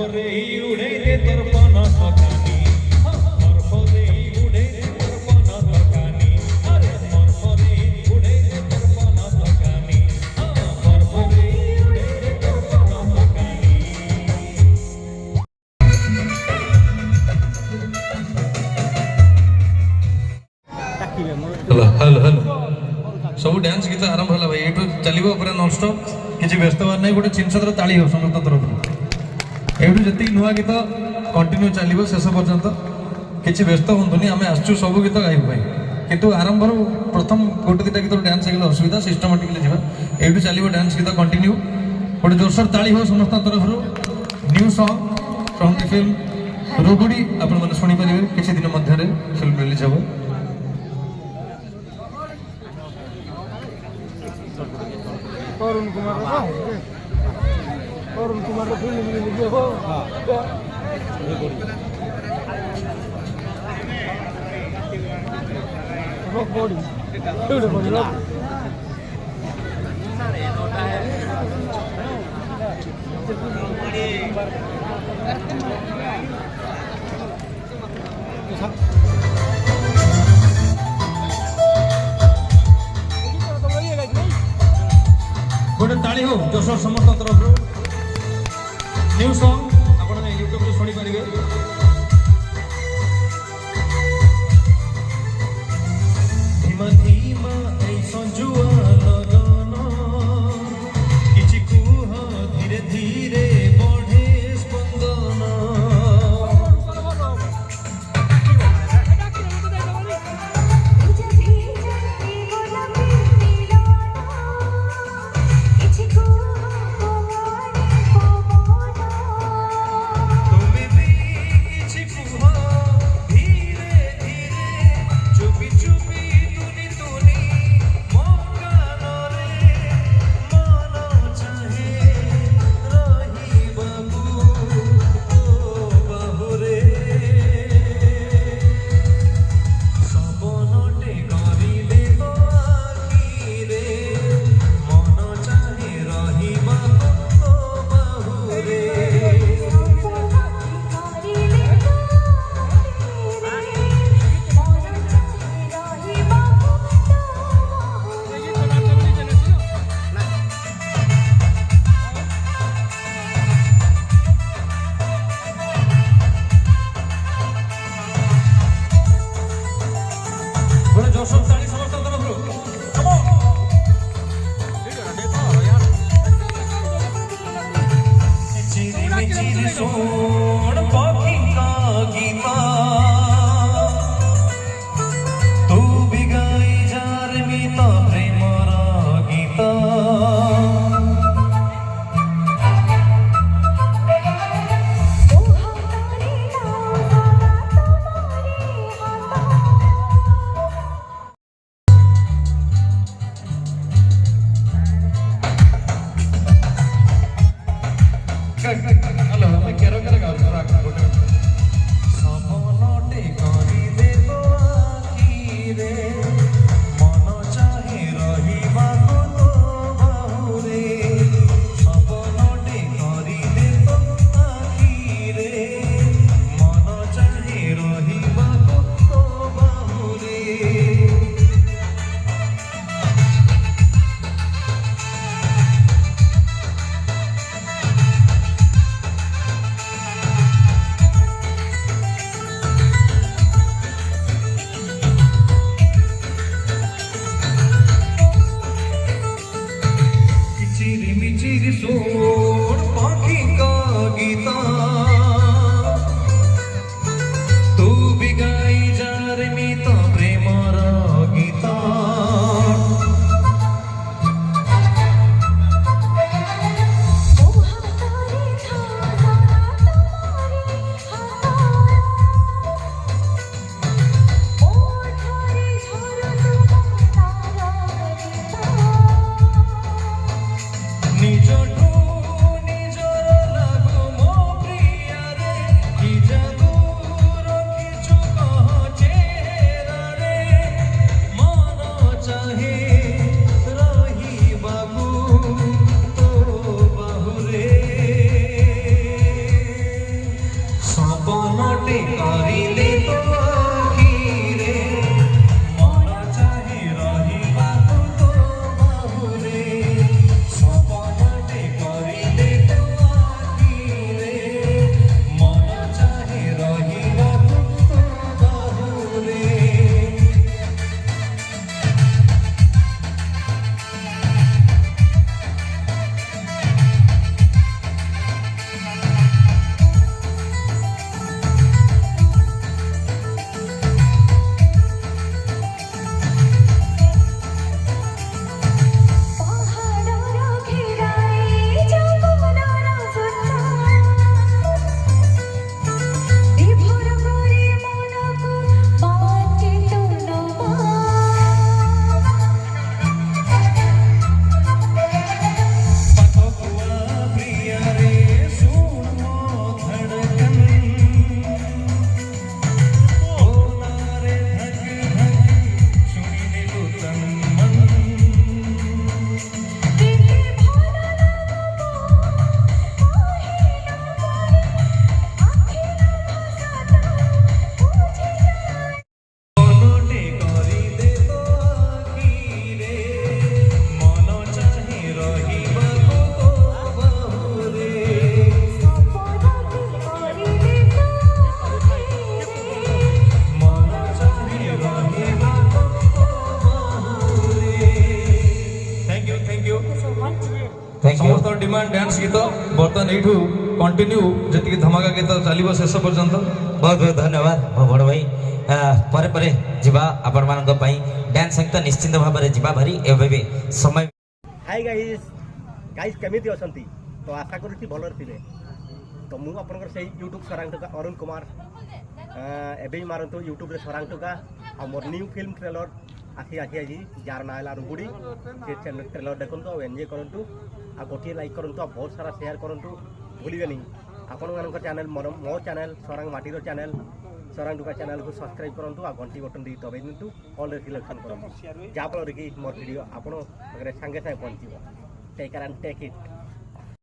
Hello hello सब dance गीत आरंभ है भाई ये चलो पूरा नॉनस्टॉप किसी व्यस्त हवार नहीं गोटे चिन्ह ताली हो समस्त तरफ ये जी नुआ गीत कंटिन्यू चलो शेष पर्यंत किसी व्यस्त हूँ आम आसचु सब गीत गाइब भाई किंतु आरंभ प्रथम गोटे दुटा गीत डांस हो असुविधा सिस्टमेटिकली जावा ये चलो डांस गीत कंटिन्यू गोटे जोरसोर ताली हो समस्त तरफ new song from the film रोगुड़ी आपण मैंने शुणिपारे किसी दिन मध्य फिल्म रिलीज हम अरुण कुमार फिल्म रिलीज हो गोटे ताली हो जोशोर समस्त तरफ न्यू सॉन्ग आपने यूट्यूब रे सुनी पारिबे धीमा धीमा ए संजुआ लगन किछि कुह धीरे धीरे बढ़े स्पंदन चुपी चुपी तूनी तू डिमांड डांस गीत बर्तमान यू कंटिन्यू जी धमाका गीत चलो शेष पर्यंत। बहुत बहुत धन्यवाद मो बड़ भाई परे परे जीवा आपण मानक पई डांस संगीत निश्चिंत भाव में जीवा भारी एबे भी समय। हाय गाइस गाइस केमिति असंती तो आशा करूँ भल थे तो मुझे आपंकर से यूट्यूब सरांग टका अरुण कुमार एवं मारतु यूट्यूब रे सरांग टका और मोर न्यू फिल्म ट्रेलर आसी आसी आज जार ना है रुगुड़ी से ट्रेलर देखु और एंजय करूँ आ गोटे लाइक करूँ बहुत सारा शेयर करूँ भूलिए नहीं आपण मान चैनल मो चैनल सरांग माटीर चैनल सरांग टुका चैनल को सब्सक्राइब करूँ आ घंटी बटन दी दबाई दिंतु ऑल सिलेक्शन करूँ जहाँफल कि मोर वीडियो आपण सागे सागे पहुँच टेक एंड टेक इट।